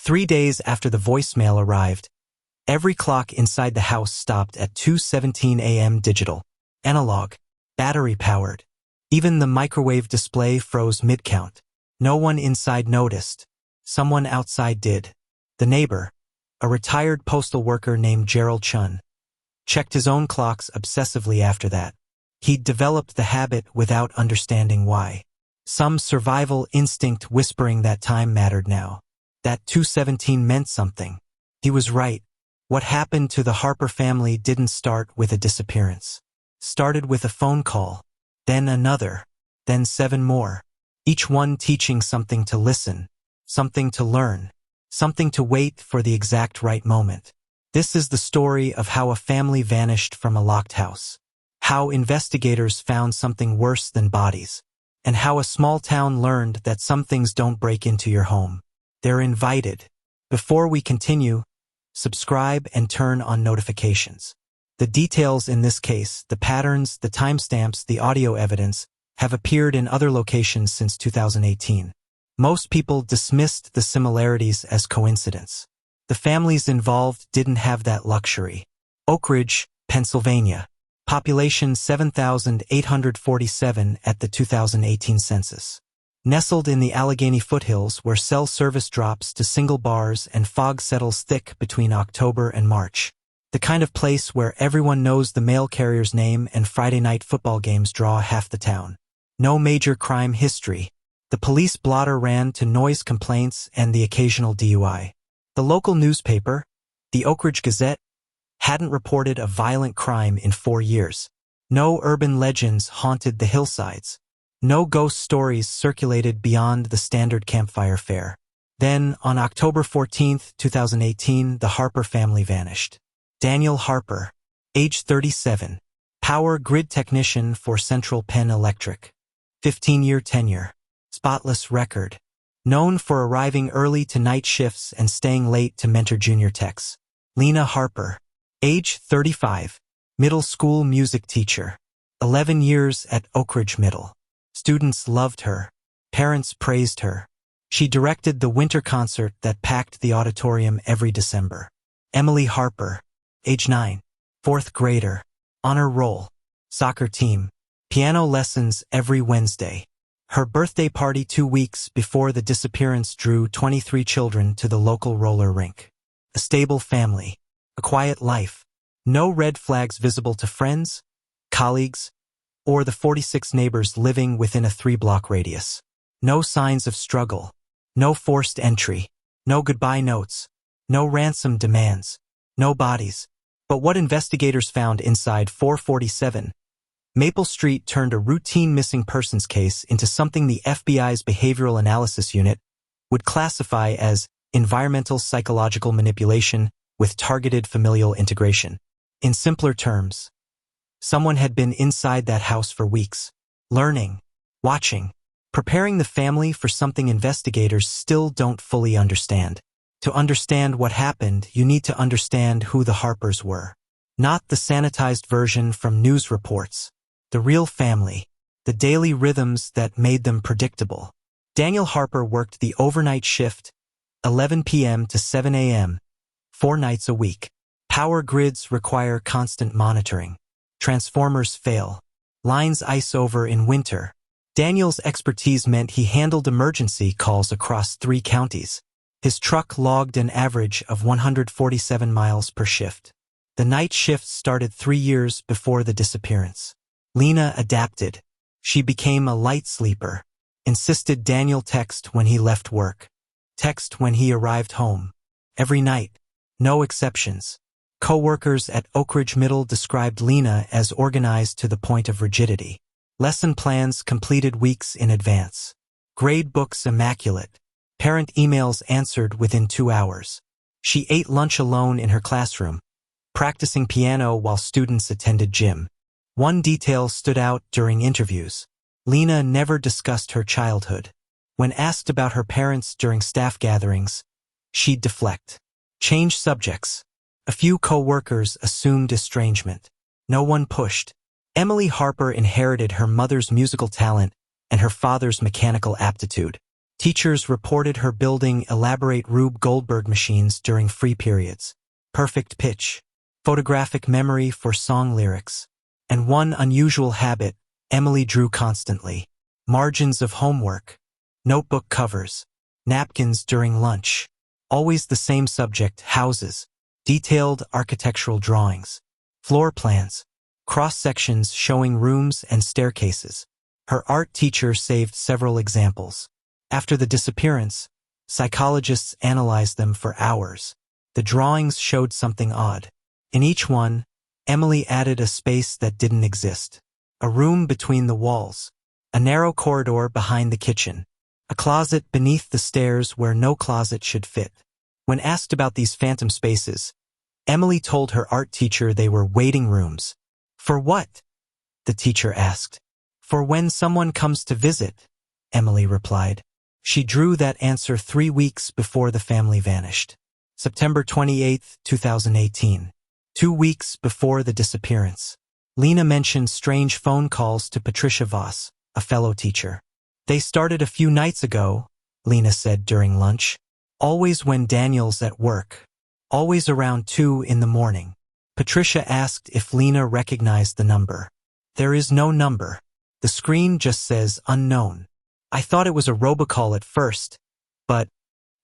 3 days after the voicemail arrived, every clock inside the house stopped at 2:17 a.m. digital, analog, battery-powered. Even the microwave display froze mid-count. No one inside noticed. Someone outside did. The neighbor, a retired postal worker named Gerald Chun, checked his own clocks obsessively after that. He'd developed the habit without understanding why. Some survival instinct whispering that time mattered now. That 2:17 meant something. He was right. What happened to the Harper family didn't start with a disappearance. Started with a phone call, then another, then 7 more. Each one teaching something to listen, something to learn, something to wait for the exact right moment. This is the story of how a family vanished from a locked house, how investigators found something worse than bodies, and how a small town learned that some things don't break into your home. They're invited. Before we continue, subscribe and turn on notifications. The details in this case, the patterns, the timestamps, the audio evidence, have appeared in other locations since 2018. Most people dismissed the similarities as coincidence. The families involved didn't have that luxury. Oakridge, Pennsylvania. Population 7,847 at the 2018 census. Nestled in the Allegheny foothills where cell service drops to single bars and fog settles thick between October and March. The kind of place where everyone knows the mail carrier's name and Friday night football games draw half the town. No major crime history. The police blotter ran to noise complaints and the occasional DUI. The local newspaper, the Oakridge Gazette, hadn't reported a violent crime in 4 years. No urban legends haunted the hillsides. No ghost stories circulated beyond the standard campfire fare. Then, on October 14, 2018, the Harper family vanished. Daniel Harper, age 37, power grid technician for Central Penn Electric. 15-year tenure. Spotless record. Known for arriving early to night shifts and staying late to mentor junior techs. Lena Harper, age 35, middle school music teacher. 11 years at Oakridge Middle. Students loved her. Parents praised her. She directed the winter concert that packed the auditorium every December. Emily Harper, age 9, 4th grader. Honor roll. Soccer team. Piano lessons every Wednesday. Her birthday party 2 weeks before the disappearance drew 23 children to the local roller rink. A stable family. A quiet life. No red flags visible to friends, colleagues, or the 46 neighbors living within a 3-block radius. No signs of struggle. No forced entry. No goodbye notes. No ransom demands. No bodies. But what investigators found inside 447 Maple Street turned a routine missing persons case into something the FBI's Behavioral Analysis Unit would classify as environmental psychological manipulation with targeted familial integration. In simpler terms, someone had been inside that house for weeks, learning, watching, preparing the family for something investigators still don't fully understand. To understand what happened, you need to understand who the Harpers were. Not the sanitized version from news reports. The real family. The daily rhythms that made them predictable. Daniel Harper worked the overnight shift, 11 p.m. to 7 a.m., 4 nights a week. Power grids require constant monitoring. Transformers fail. Lines ice over in winter. Daniel's expertise meant he handled emergency calls across 3 counties. His truck logged an average of 147 miles per shift. The night shift started 3 years before the disappearance. Lena adapted. She became a light sleeper. Insisted Daniel text when he left work. Text when he arrived home. Every night. No exceptions. Co-workers at Oakridge Middle described Lena as organized to the point of rigidity. Lesson plans completed weeks in advance. Grade books immaculate. Parent emails answered within 2 hours. She ate lunch alone in her classroom, practicing piano while students attended gym. One detail stood out during interviews. Lena never discussed her childhood. When asked about her parents during staff gatherings, she'd deflect. Change subjects. A few co-workers assumed estrangement. No one pushed. Emily Harper inherited her mother's musical talent and her father's mechanical aptitude. Teachers reported her building elaborate Rube Goldberg machines during free periods, perfect pitch, photographic memory for song lyrics, and one unusual habit Emily drew constantly: margins of homework, notebook covers, napkins during lunch, always the same subject: houses, detailed architectural drawings, floor plans, cross-sections showing rooms and staircases. Her art teacher saved several examples. After the disappearance, psychologists analyzed them for hours. The drawings showed something odd. In each one, Emily added a space that didn't exist. A room between the walls, a narrow corridor behind the kitchen, a closet beneath the stairs where no closet should fit. When asked about these phantom spaces, Emily told her art teacher they were waiting rooms. "For what?" the teacher asked. "For when someone comes to visit," Emily replied. She drew that answer 3 weeks before the family vanished. September 28, 2018. 2 weeks before the disappearance. Lena mentioned strange phone calls to Patricia Voss, a fellow teacher. "They started a few nights ago," Lena said during lunch. "Always when Daniel's at work. Always around 2 in the morning." Patricia asked if Lena recognized the number. "There is no number. The screen just says unknown. I thought it was a robocall at first, but..."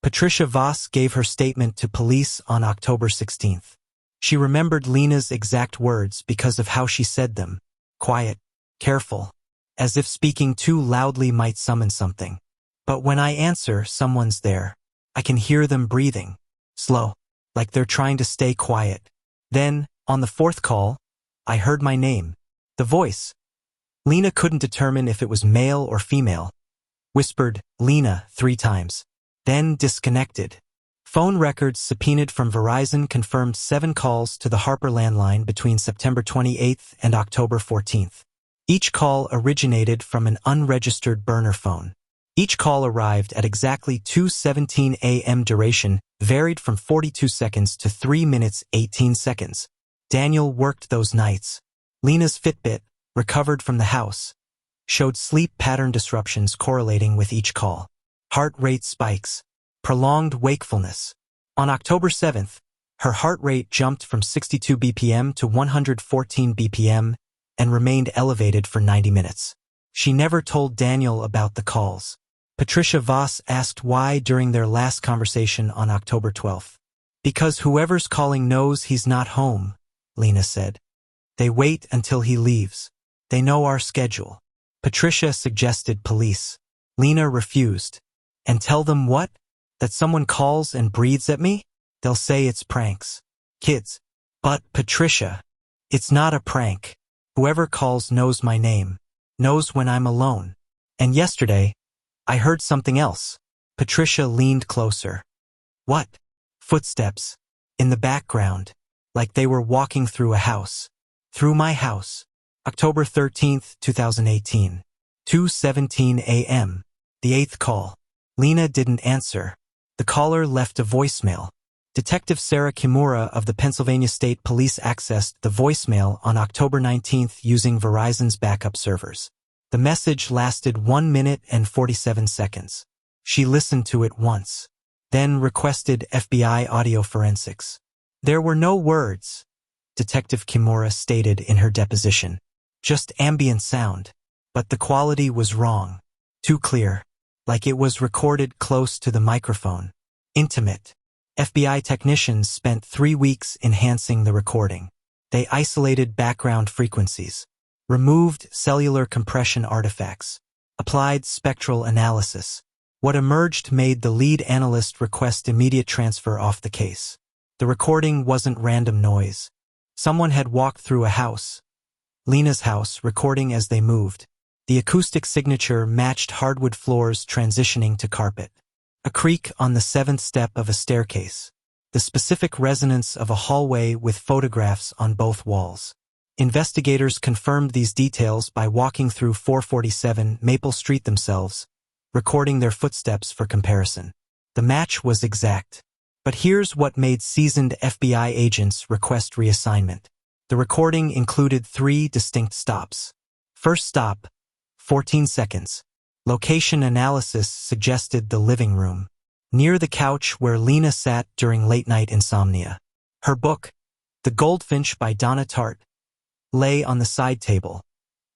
Patricia Voss gave her statement to police on October 16th. She remembered Lena's exact words because of how she said them: quiet, careful, as if speaking too loudly might summon something. "But when I answer, someone's there. I can hear them breathing, slow, like they're trying to stay quiet. Then, on the 4th call, I heard my name. The voice." Lena couldn't determine if it was male or female. Whispered, "Lena," 3 times. Then disconnected. Phone records subpoenaed from Verizon confirmed 7 calls to the Harper landline between September 28th and October 14th. Each call originated from an unregistered burner phone. Each call arrived at exactly 2:17 a.m. Duration varied from 42 seconds to 3 minutes 18 seconds. Daniel worked those nights. Lena's Fitbit, recovered from the house, showed sleep pattern disruptions correlating with each call. Heart rate spikes. Prolonged wakefulness. On October 7th, her heart rate jumped from 62 BPM to 114 BPM and remained elevated for 90 minutes. She never told Daniel about the calls. Patricia Voss asked why during their last conversation on October 12th. "Because whoever's calling knows he's not home," Lena said. "They wait until he leaves. They know our schedule." Patricia suggested police. Lena refused. "And tell them what? That someone calls and breathes at me? They'll say it's pranks. Kids." "But Patricia, it's not a prank. Whoever calls knows my name, knows when I'm alone. And yesterday, I heard something else." Patricia leaned closer. "What?" "Footsteps. In the background. Like they were walking through a house. Through my house." October 13th, 2018. 2:17 a.m. The 8th call. Lena didn't answer. The caller left a voicemail. Detective Sarah Kimura of the Pennsylvania State Police accessed the voicemail on October 19th using Verizon's backup servers. The message lasted 1 minute and 47 seconds. She listened to it once, then requested FBI audio forensics. "There were no words," Detective Kimura stated in her deposition. "Just ambient sound. But the quality was wrong. Too clear. Like it was recorded close to the microphone. Intimate." FBI technicians spent 3 weeks enhancing the recording. They isolated background frequencies, removed cellular compression artifacts, applied spectral analysis. What emerged made the lead analyst request immediate transfer off the case. The recording wasn't random noise. Someone had walked through a house, Lena's house, recording as they moved. The acoustic signature matched hardwood floors transitioning to carpet. A creak on the 7th step of a staircase. The specific resonance of a hallway with photographs on both walls. Investigators confirmed these details by walking through 447 Maple Street themselves, recording their footsteps for comparison. The match was exact. But here's what made seasoned FBI agents request reassignment. The recording included 3 distinct stops. First stop, 14 seconds. Location analysis suggested the living room, near the couch where Lena sat during late-night insomnia. Her book, The Goldfinch by Donna Tartt, lay on the side table.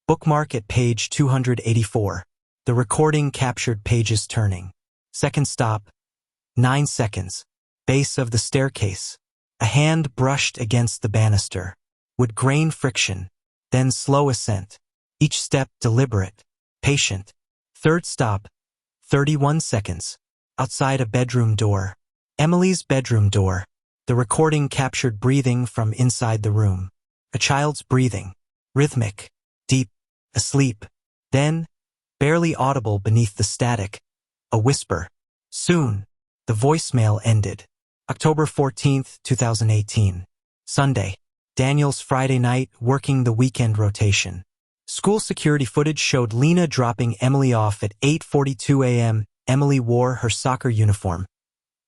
Bookmark at page 284. The recording captured pages turning. Second stop, 9 seconds. Base of the staircase. A hand brushed against the banister. Would grain friction. Then slow ascent. Each step deliberate, patient. Third stop, 31 seconds. Outside a bedroom door. Emily's bedroom door. The recording captured breathing from inside the room. A child's breathing. Rhythmic. Deep. Asleep. Then, barely audible beneath the static, a whisper. Soon. The voicemail ended. October 14, 2018. Sunday. Daniel's Friday night, working the weekend rotation. School security footage showed Lena dropping Emily off at 8:42 a.m. Emily wore her soccer uniform.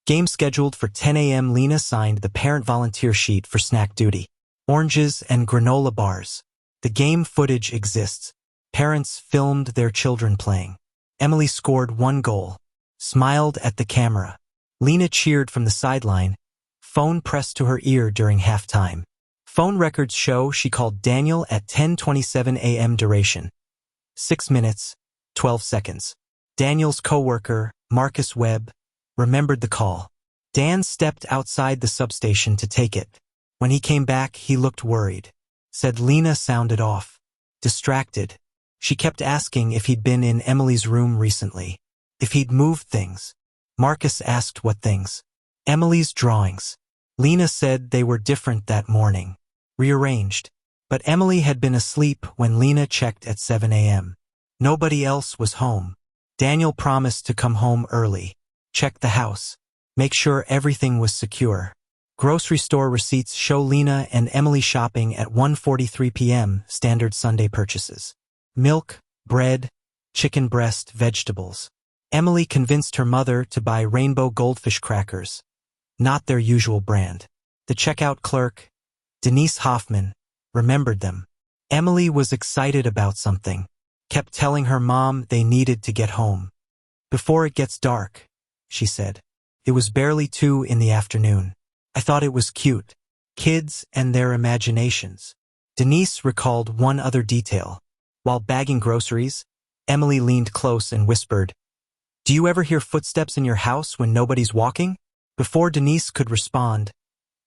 Game scheduled for 10 a.m. Lena signed the parent volunteer sheet for snack duty. Oranges and granola bars. The game footage exists. Parents filmed their children playing. Emily scored 1 goal. Smiled at the camera. Lena cheered from the sideline. Phone pressed to her ear during halftime. Phone records show she called Daniel at 10:27 a.m. duration. 6 minutes, 12 seconds. Daniel's coworker, Marcus Webb, remembered the call. Dan stepped outside the substation to take it. When he came back, he looked worried. Said Lena sounded off. Distracted. She kept asking if he'd been in Emily's room recently. If he'd moved things. Marcus asked what things. Emily's drawings. Lena said they were different that morning. Rearranged. But Emily had been asleep when Lena checked at 7 a.m. Nobody else was home. Daniel promised to come home early. Check the house. Make sure everything was secure. Grocery store receipts show Lena and Emily shopping at 1:43 p.m. standard Sunday purchases. Milk, bread, chicken breast, vegetables. Emily convinced her mother to buy rainbow goldfish crackers. Not their usual brand. The checkout clerk, Denise Hoffman, remembered them. Emily was excited about something. Kept telling her mom they needed to get home. Before it gets dark, she said. It was barely 2 in the afternoon. I thought it was cute. Kids and their imaginations. Denise recalled one other detail. While bagging groceries, Emily leaned close and whispered, "Do you ever hear footsteps in your house when nobody's walking?" Before Denise could respond,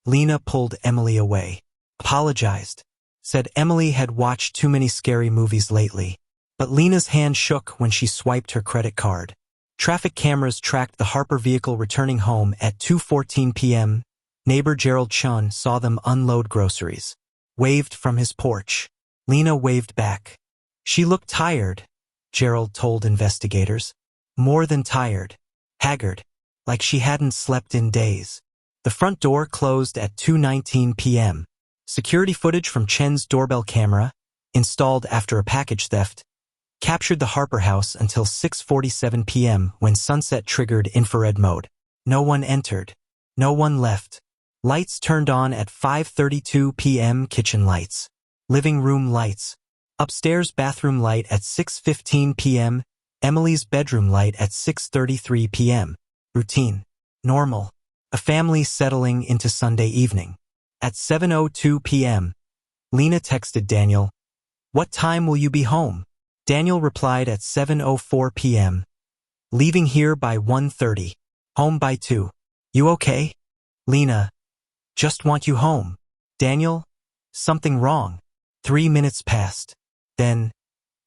Lena pulled Emily away. Apologized. Said Emily had watched too many scary movies lately. But Lena's hand shook when she swiped her credit card. Traffic cameras tracked the Harper vehicle returning home at 2:14 p.m. Neighbor Gerald Chun saw them unload groceries. Waved from his porch. Lena waved back. She looked tired, Gerald told investigators. More than tired. Haggard. Like she hadn't slept in days. The front door closed at 2:19 p.m. Security footage from Chen's doorbell camera, installed after a package theft, captured the Harper house until 6:47 p.m. when sunset triggered infrared mode. No one entered. No one left. Lights turned on at 5:32 p.m. Kitchen lights. Living room lights. Upstairs bathroom light at 6:15 p.m. Emily's bedroom light at 6:33 p.m. Routine. Normal. A family settling into Sunday evening. At 7:02 p.m., Lena texted Daniel, "What time will you be home?" Daniel replied at 7:04 p.m., "Leaving here by 1:30. Home by 2. You okay?" Lena, "Just want you home." Daniel, "Something wrong." 3 minutes passed. Then,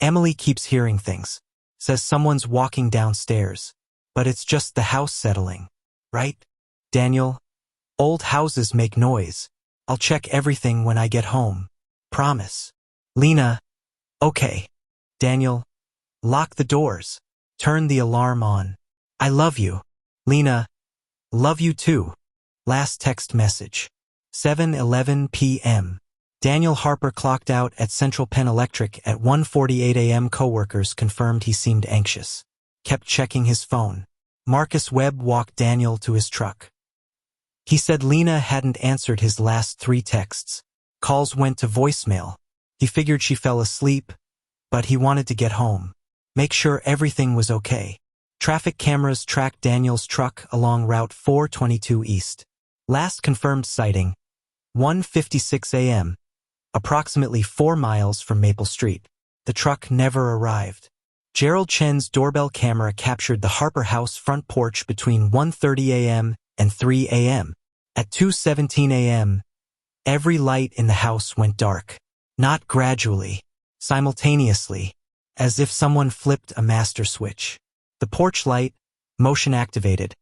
Emily keeps hearing things. Says someone's walking downstairs. But it's just the house settling. Right? Daniel, "Old houses make noise. I'll check everything when I get home. Promise." Lena, "Okay." Daniel, "Lock the doors. Turn the alarm on. I love you." Lena, "Love you too." Last text message. 7:11 p.m. Daniel Harper clocked out at Central Penn Electric at 1:48 a.m. Coworkers confirmed he seemed anxious. Kept checking his phone. Marcus Webb walked Daniel to his truck. He said Lena hadn't answered his last 3 texts. Calls went to voicemail. He figured she fell asleep, but he wanted to get home. Make sure everything was okay. Traffic cameras tracked Daniel's truck along Route 422 East. Last confirmed sighting, 1:56 a.m., approximately 4 miles from Maple Street. The truck never arrived. Gerald Chen's doorbell camera captured the Harper house front porch between 1:30 a.m. and 3 a.m. At 2:17 a.m., every light in the house went dark. Not gradually, simultaneously, as if someone flipped a master switch. The porch light, motion activated,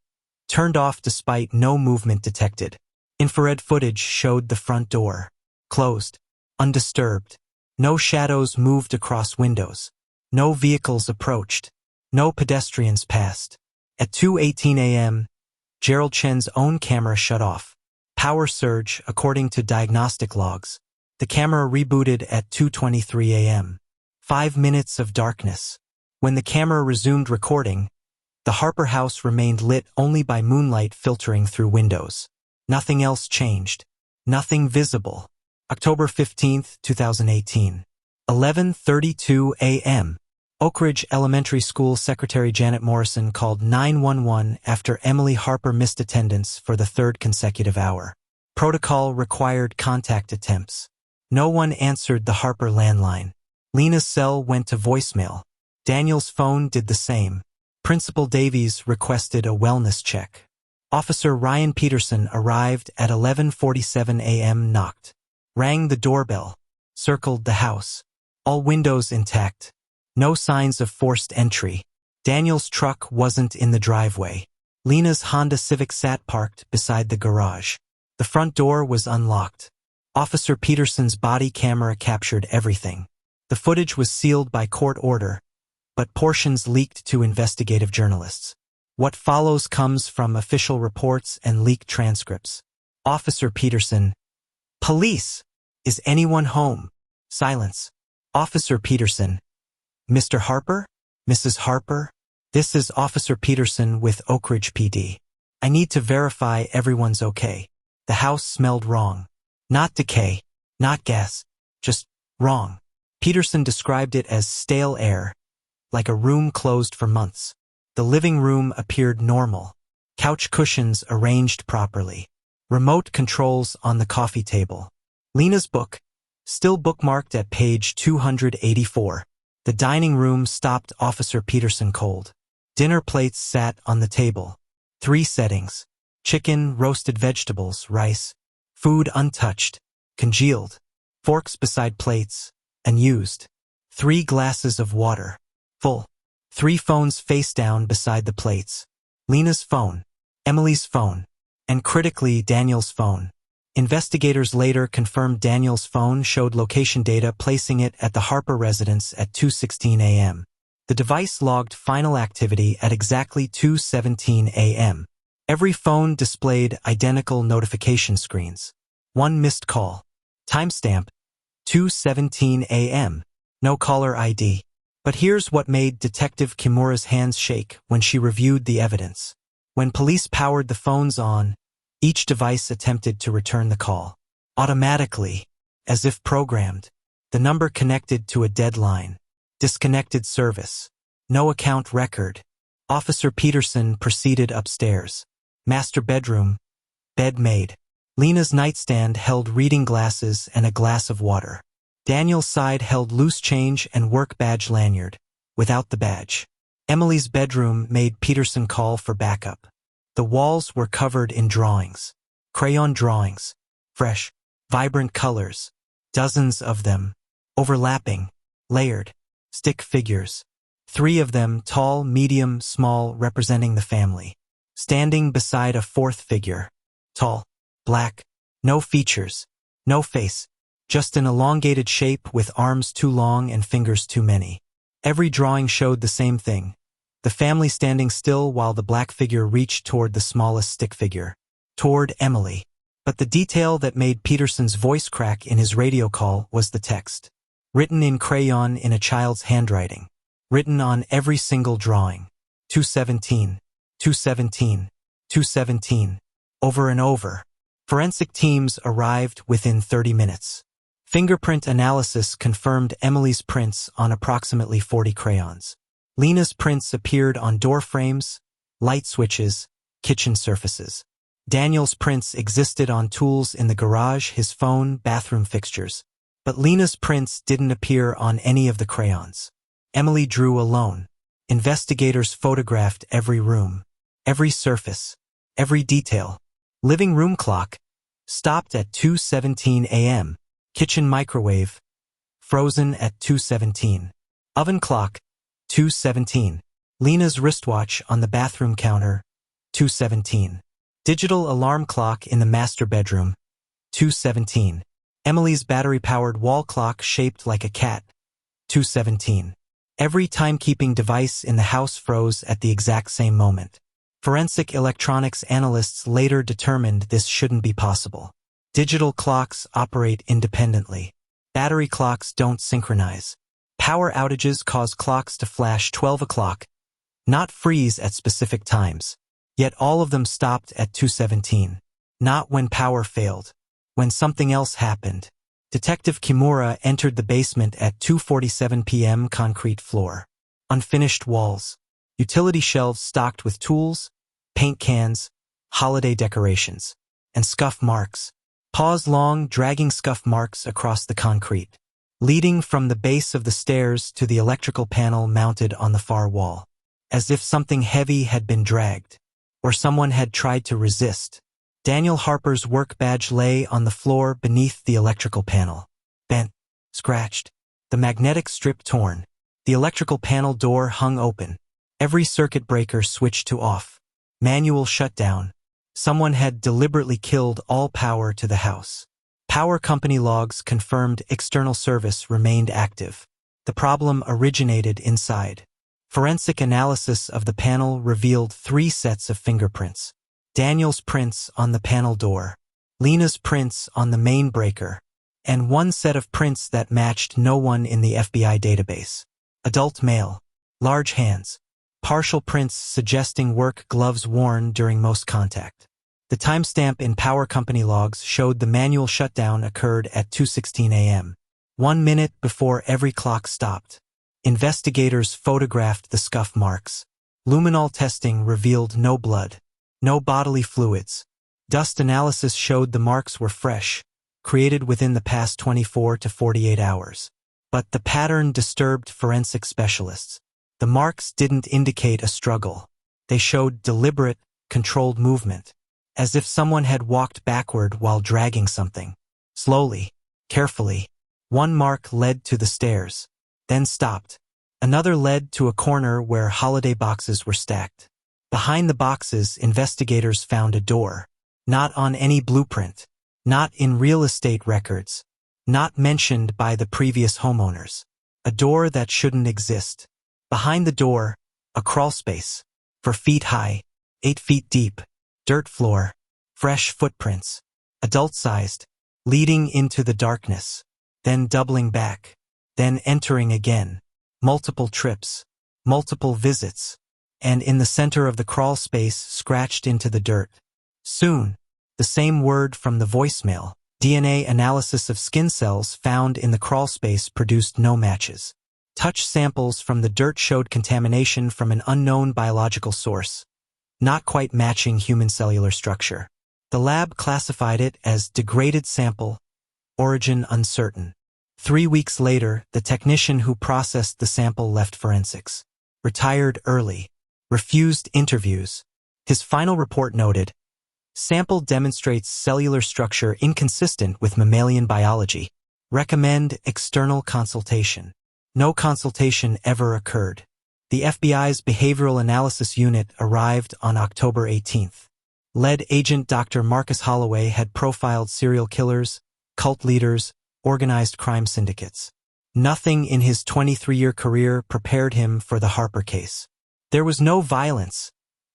turned off despite no movement detected. Infrared footage showed the front door closed, undisturbed. No shadows moved across windows. No vehicles approached. No pedestrians passed. At 2:18 a.m., Gerald Chen's own camera shut off. Power surge, according to diagnostic logs. The camera rebooted at 2:23 a.m. 5 minutes of darkness. When the camera resumed recording, the Harper house remained lit only by moonlight filtering through windows. Nothing else changed. Nothing visible. October 15, 2018. 11:32 a.m. Oakridge Elementary School Secretary Janet Morrison called 911 after Emily Harper missed attendance for the third consecutive hour. Protocol required contact attempts. No one answered the Harper landline. Lena's cell went to voicemail. Daniel's phone did the same. Principal Davies requested a wellness check. Officer Ryan Peterson arrived at 11:47 a.m. knocked. Rang the doorbell. Circled the house. All windows intact. No signs of forced entry. Daniel's truck wasn't in the driveway. Lena's Honda Civic sat parked beside the garage. The front door was unlocked. Officer Peterson's body camera captured everything. The footage was sealed by court order, but portions leaked to investigative journalists. What follows comes from official reports and leaked transcripts. Officer Peterson. Police! Is anyone home? Silence. Officer Peterson. Mr. Harper? Mrs. Harper? This is Officer Peterson with Oakridge PD. I need to verify everyone's okay. The house smelled wrong. Not decay, not gas, just wrong. Peterson described it as stale air, like a room closed for months. The living room appeared normal. Couch cushions arranged properly. Remote controls on the coffee table. Lena's book, still bookmarked at page 284. The dining room stopped Officer Peterson cold. Dinner plates sat on the table. 3 settings. Chicken, roasted vegetables, rice. Food untouched, congealed. Forks beside plates, unused. 3 glasses of water, full. 3 phones face down beside the plates. Lena's phone, Emily's phone, and critically Daniel's phone. Investigators later confirmed Daniel's phone showed location data placing it at the Harper residence at 2:16 a.m. The device logged final activity at exactly 2:17 a.m. Every phone displayed identical notification screens. 1 missed call. Timestamp, 2:17 a.m. No caller ID. But here's what made Detective Kimura's hands shake when she reviewed the evidence. When police powered the phones on, each device attempted to return the call. Automatically, as if programmed. The number connected to a dead line. Disconnected service. No account record. Officer Peterson proceeded upstairs. Master bedroom. Bed made. Lena's nightstand held reading glasses and a glass of water. Daniel's side held loose change and work badge lanyard, without the badge. Emily's bedroom made Peterson call for backup. The walls were covered in drawings. Crayon drawings. Fresh, vibrant colors. Dozens of them. Overlapping. Layered. Stick figures. 3 of them tall, medium, small, representing the family. Standing beside a 4th figure. Tall. Black. No features. No face. Just an elongated shape with arms too long and fingers too many. Every drawing showed the same thing. The family standing still while the black figure reached toward the smallest stick figure. Toward Emily. But the detail that made Peterson's voice crack in his radio call was the text. Written in crayon in a child's handwriting. Written on every single drawing. 217. 217. 217. Over and over. Forensic teams arrived within 30 minutes. Fingerprint analysis confirmed Emily's prints on approximately 40 crayons. Lena's prints appeared on door frames, light switches, kitchen surfaces. Daniel's prints existed on tools in the garage, his phone, bathroom fixtures. But Lena's prints didn't appear on any of the crayons. Emily drew alone. Investigators photographed every room, every surface, every detail. Living room clock stopped at 2:17 a.m. Kitchen microwave frozen at 2:17. Oven clock 2:17. Lena's wristwatch on the bathroom counter 2:17. Digital alarm clock in the master bedroom 2:17. Emily's battery-powered wall clock shaped like a cat 2:17. Every timekeeping device in the house froze at the exact same moment. Forensic electronics analysts later determined this shouldn't be possible. Digital clocks operate independently. Battery clocks don't synchronize. Power outages cause clocks to flash 12 o'clock, not freeze at specific times. Yet all of them stopped at 2:17. Not when power failed. When something else happened. Detective Kimura entered the basement at 2:47 p.m. Concrete floor. Unfinished walls. Utility shelves stocked with tools, paint cans, holiday decorations, and scuff marks. Paws long, dragging scuff marks across the concrete, leading from the base of the stairs to the electrical panel mounted on the far wall. As if something heavy had been dragged, or someone had tried to resist. Daniel Harper's work badge lay on the floor beneath the electrical panel. Bent, scratched, the magnetic strip torn. The electrical panel door hung open. Every circuit breaker switched to off. Manual shutdown. Someone had deliberately killed all power to the house. Power company logs confirmed external service remained active. The problem originated inside. Forensic analysis of the panel revealed 3 sets of fingerprints. Daniel's prints on the panel door, Lena's prints on the main breaker, and 1 set of prints that matched no one in the FBI database. Adult male, large hands, partial prints suggesting work gloves worn during most contact. The timestamp in power company logs showed the manual shutdown occurred at 2:16 a.m., 1 minute before every clock stopped. Investigators photographed the scuff marks. Luminol testing revealed no blood. No bodily fluids. Dust analysis showed the marks were fresh, created within the past 24 to 48 hours. But the pattern disturbed forensic specialists. The marks didn't indicate a struggle. They showed deliberate, controlled movement, as if someone had walked backward while dragging something. Slowly, carefully. 1 mark led to the stairs, then stopped. Another led to a corner where holiday boxes were stacked. Behind the boxes, investigators found a door. Not on any blueprint. Not in real estate records. Not mentioned by the previous homeowners. A door that shouldn't exist. Behind the door, a crawlspace. 4 feet high, 8 feet deep. Dirt floor. Fresh footprints. Adult-sized. Leading into the darkness. Then doubling back. Then entering again. Multiple trips. Multiple visits. And in the center of the crawl space scratched into the dirt. Soon, the same word from the voicemail. DNA analysis of skin cells found in the crawl space produced no matches. Touch samples from the dirt showed contamination from an unknown biological source, not quite matching human cellular structure. The lab classified it as degraded sample, origin uncertain. 3 weeks later, the technician who processed the sample left forensics. Retired early. Refused interviews. His final report noted, sample demonstrates cellular structure inconsistent with mammalian biology. Recommend external consultation. No consultation ever occurred. The FBI's Behavioral Analysis Unit arrived on October 18th. Lead agent Dr. Marcus Holloway had profiled serial killers, cult leaders, organized crime syndicates. Nothing in his 23-year career prepared him for the Harper case. There was no violence,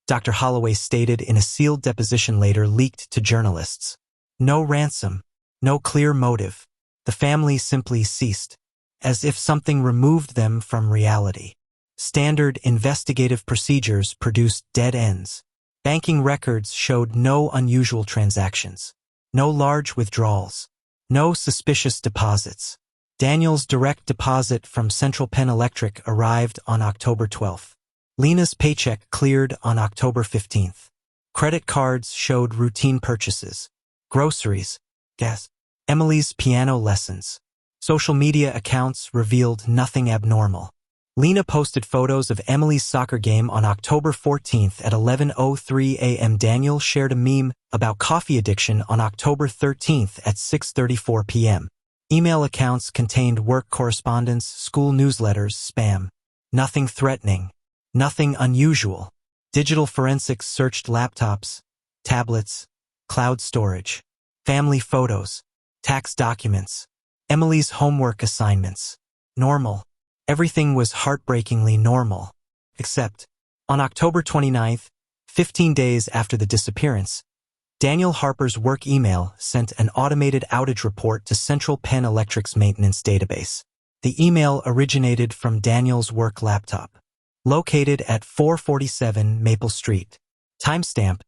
Dr. Holloway stated in a sealed deposition later leaked to journalists. No ransom, no clear motive. The family simply ceased, as if something removed them from reality. Standard investigative procedures produced dead ends. Banking records showed no unusual transactions, no large withdrawals, no suspicious deposits. Daniel's direct deposit from Central Penn Electric arrived on October 12th. Lena's paycheck cleared on October 15th. Credit cards showed routine purchases. Groceries, gas. Emily's piano lessons. Social media accounts revealed nothing abnormal. Lena posted photos of Emily's soccer game on October 14th at 11:03 a.m. Daniel shared a meme about coffee addiction on October 13th at 6:34 p.m. Email accounts contained work correspondence, school newsletters, spam. Nothing threatening. Nothing unusual. Digital forensics searched laptops, tablets, cloud storage, family photos, tax documents, Emily's homework assignments. Normal. Everything was heartbreakingly normal. Except, on October 29th, 15 days after the disappearance, Daniel Harper's work email sent an automated outage report to Central Penn Electric's maintenance database. The email originated from Daniel's work laptop, located at 447 Maple Street. Timestamp,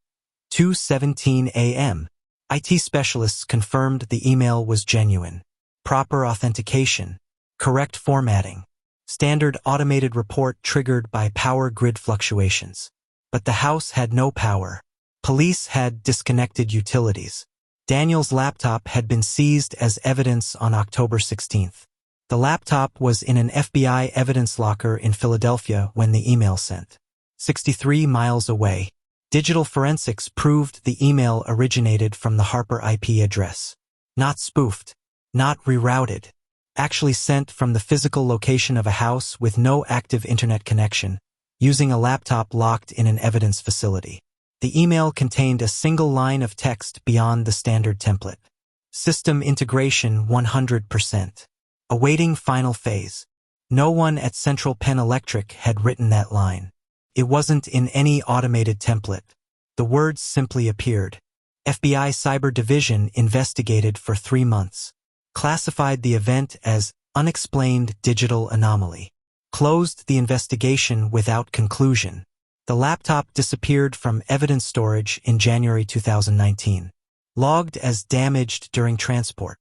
2:17 a.m. IT specialists confirmed the email was genuine. Proper authentication. Correct formatting. Standard automated report triggered by power grid fluctuations. But the house had no power. Police had disconnected utilities. Daniel's laptop had been seized as evidence on October 16th. The laptop was in an FBI evidence locker in Philadelphia when the email sent. 63 miles away. Digital forensics proved the email originated from the Harper IP address. Not spoofed. Not rerouted. Actually sent from the physical location of a house with no active internet connection, using a laptop locked in an evidence facility. The email contained a single line of text beyond the standard template. System integration 100%. Awaiting final phase. No one at Central Penn Electric had written that line. It wasn't in any automated template. The words simply appeared. FBI Cyber Division investigated for 3 months. Classified the event as unexplained digital anomaly. Closed the investigation without conclusion. The laptop disappeared from evidence storage in January 2019. Logged as damaged during transport.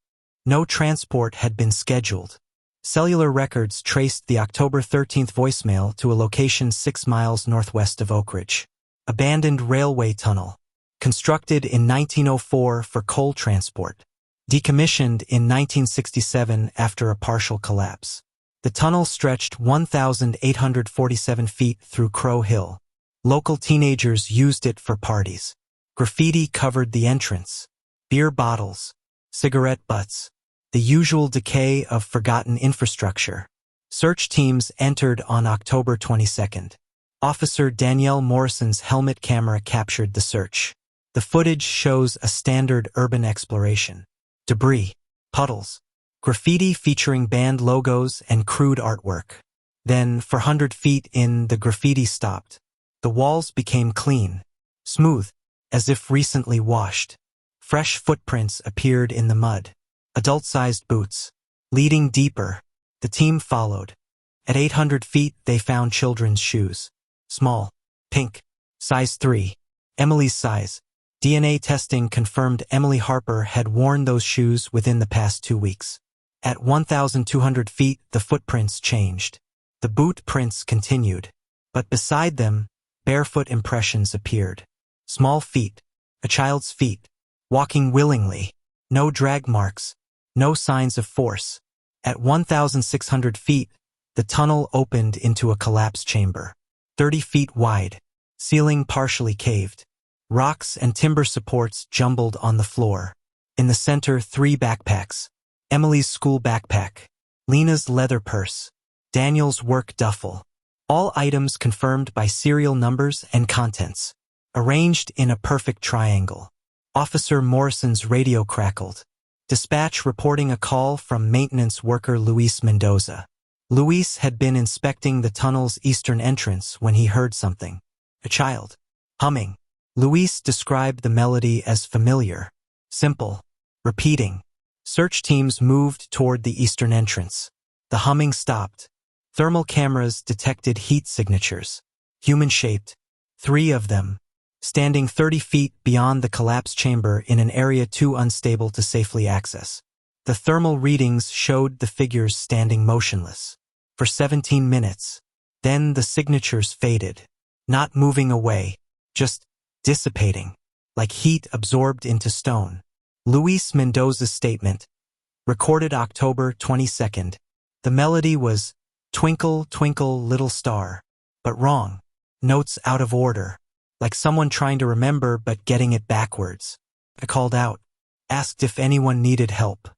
No transport had been scheduled. Cellular records traced the October 13th voicemail to a location 6 miles northwest of Oakridge. Abandoned railway tunnel. Constructed in 1904 for coal transport. Decommissioned in 1967 after a partial collapse. The tunnel stretched 1,847 feet through Crow Hill. Local teenagers used it for parties. Graffiti covered the entrance. Beer bottles. Cigarette butts. The usual decay of forgotten infrastructure. Search teams entered on October 22nd. Officer Danielle Morrison's helmet camera captured the search. The footage shows a standard urban exploration. Debris, puddles, graffiti featuring band logos and crude artwork. Then, 400 feet in, the graffiti stopped. The walls became clean, smooth, as if recently washed. Fresh footprints appeared in the mud. Adult-sized boots. Leading deeper, the team followed. At 800 feet, they found children's shoes. Small, pink, size 3, Emily's size. DNA testing confirmed Emily Harper had worn those shoes within the past 2 weeks. At 1,200 feet, the footprints changed. The boot prints continued. But beside them, barefoot impressions appeared. Small feet, a child's feet, walking willingly. No drag marks, no signs of force. At 1,600 feet, the tunnel opened into a collapse chamber. 30 feet wide, ceiling partially caved. Rocks and timber supports jumbled on the floor. In the center, 3 backpacks. Emily's school backpack. Lena's leather purse. Daniel's work duffel. All items confirmed by serial numbers and contents. Arranged in a perfect triangle. Officer Morrison's radio crackled. Dispatch reporting a call from maintenance worker Luis Mendoza. Luis had been inspecting the tunnel's eastern entrance when he heard something. A child. Humming. Luis described the melody as familiar. Simple. Repeating. Search teams moved toward the eastern entrance. The humming stopped. Thermal cameras detected heat signatures. Human-shaped. 3 of them. Standing 30 feet beyond the collapse chamber in an area too unstable to safely access. The thermal readings showed the figures standing motionless for 17 minutes. Then the signatures faded, not moving away, just dissipating, like heat absorbed into stone. Luis Mendoza's statement, recorded October 22nd. The melody was "Twinkle, Twinkle, Little Star," but wrong. Notes out of order, like someone trying to remember but getting it backwards. I called out, asked if anyone needed help.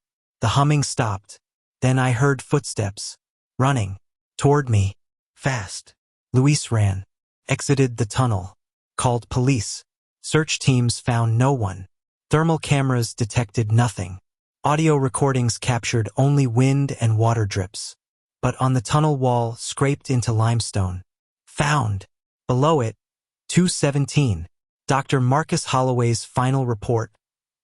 The humming stopped. Then I heard footsteps, running, toward me, fast. Luis ran, exited the tunnel, called police. Search teams found no one. Thermal cameras detected nothing. Audio recordings captured only wind and water drips. But on the tunnel wall, scraped into limestone, found, below it, 217. Dr. Marcus Holloway's final report,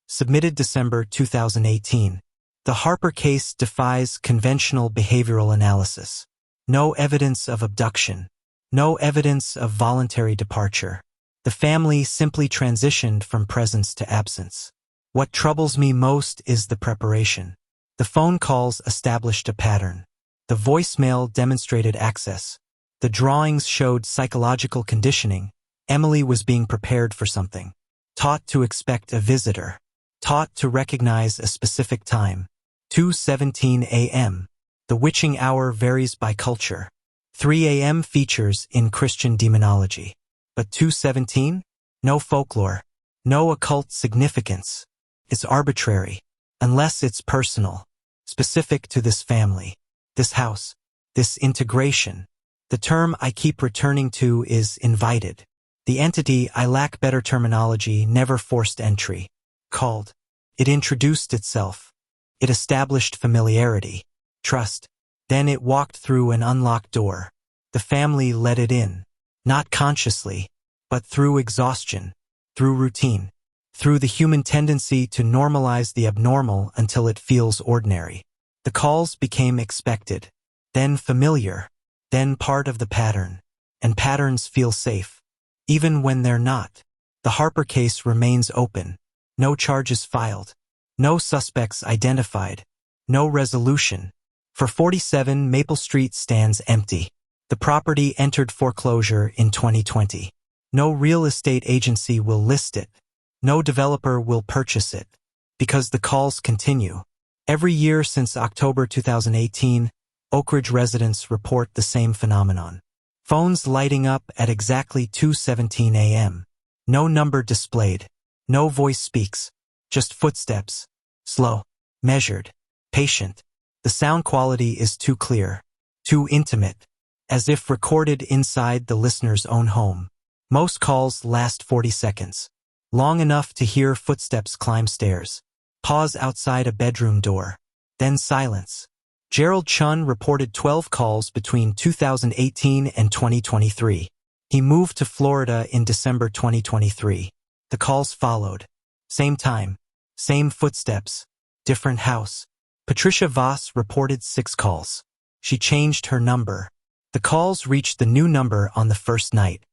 submitted December 2018. The Harper case defies conventional behavioral analysis. No evidence of abduction. No evidence of voluntary departure. The family simply transitioned from presence to absence. What troubles me most is the preparation. The phone calls established a pattern. The voicemail demonstrated access. The drawings showed psychological conditioning. Emily was being prepared for something. Taught to expect a visitor. Taught to recognize a specific time. 2:17 a.m. The witching hour varies by culture. 3 a.m. features in Christian demonology. But 2:17? No folklore. No occult significance. It's arbitrary, unless it's personal, specific to this family, this house, this integration. The term I keep returning to is invited. The entity, I lack better terminology, never forced entry. Called. It introduced itself. It established familiarity, trust. Then it walked through an unlocked door. The family let it in. Not consciously, but through exhaustion, through routine, through the human tendency to normalize the abnormal until it feels ordinary. The calls became expected, then familiar, then part of the pattern. And patterns feel safe, even when they're not. The Harper case remains open. No charges filed. No suspects identified. No resolution. For 47 Maple Street stands empty. The property entered foreclosure in 2020. No real estate agency will list it. No developer will purchase it. Because the calls continue. Every year since October 2018, Oakridge residents report the same phenomenon. Phones lighting up at exactly 2:17 a.m. No number displayed. No voice speaks. Just footsteps. Slow. Measured. Patient. The sound quality is too clear. Too intimate. As if recorded inside the listener's own home. Most calls last 40 seconds. Long enough to hear footsteps climb stairs. Pause outside a bedroom door. Then silence. Gerald Chun reported 12 calls between 2018 and 2023. He moved to Florida in December 2023. The calls followed. Same time. Same footsteps. Different house. Patricia Voss reported 6 calls. She changed her number. The calls reached the new number on the first night.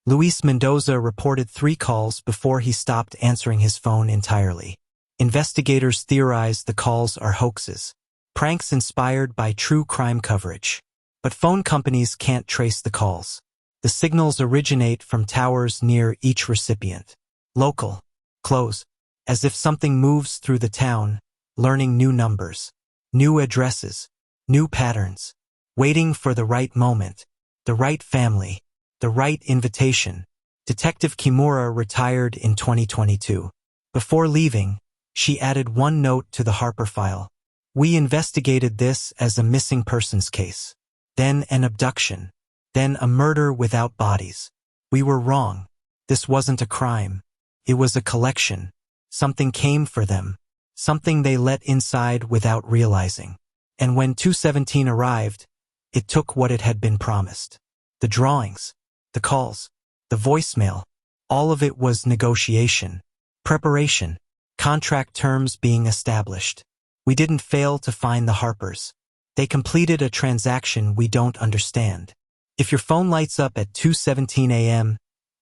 Luis Mendoza reported 3 calls before he stopped answering his phone entirely. Investigators theorize the calls are hoaxes. Pranks inspired by true crime coverage. But phone companies can't trace the calls. The signals originate from towers near each recipient. Local. Close. As if something moves through the town, learning new numbers, new addresses, new patterns, waiting for the right moment, the right family, the right invitation. Detective Kimura retired in 2022. Before leaving, she added one note to the Harper file. We investigated this as a missing persons case, then an abduction, then a murder without bodies. We were wrong. This wasn't a crime. It was a collection. Something came for them. Something they let inside without realizing. And when 217 arrived, it took what it had been promised. The drawings, the calls, the voicemail, all of it was negotiation, preparation, contract terms being established. We didn't fail to find the Harpers. They completed a transaction we don't understand. If your phone lights up at 2:17 a.m.,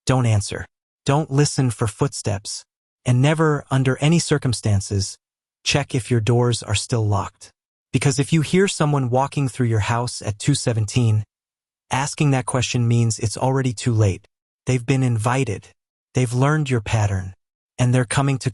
don't answer. Don't listen for footsteps. And never, under any circumstances, check if your doors are still locked. Because if you hear someone walking through your house at 2:17, asking that question means it's already too late. They've been invited. They've learned your pattern. And they're coming to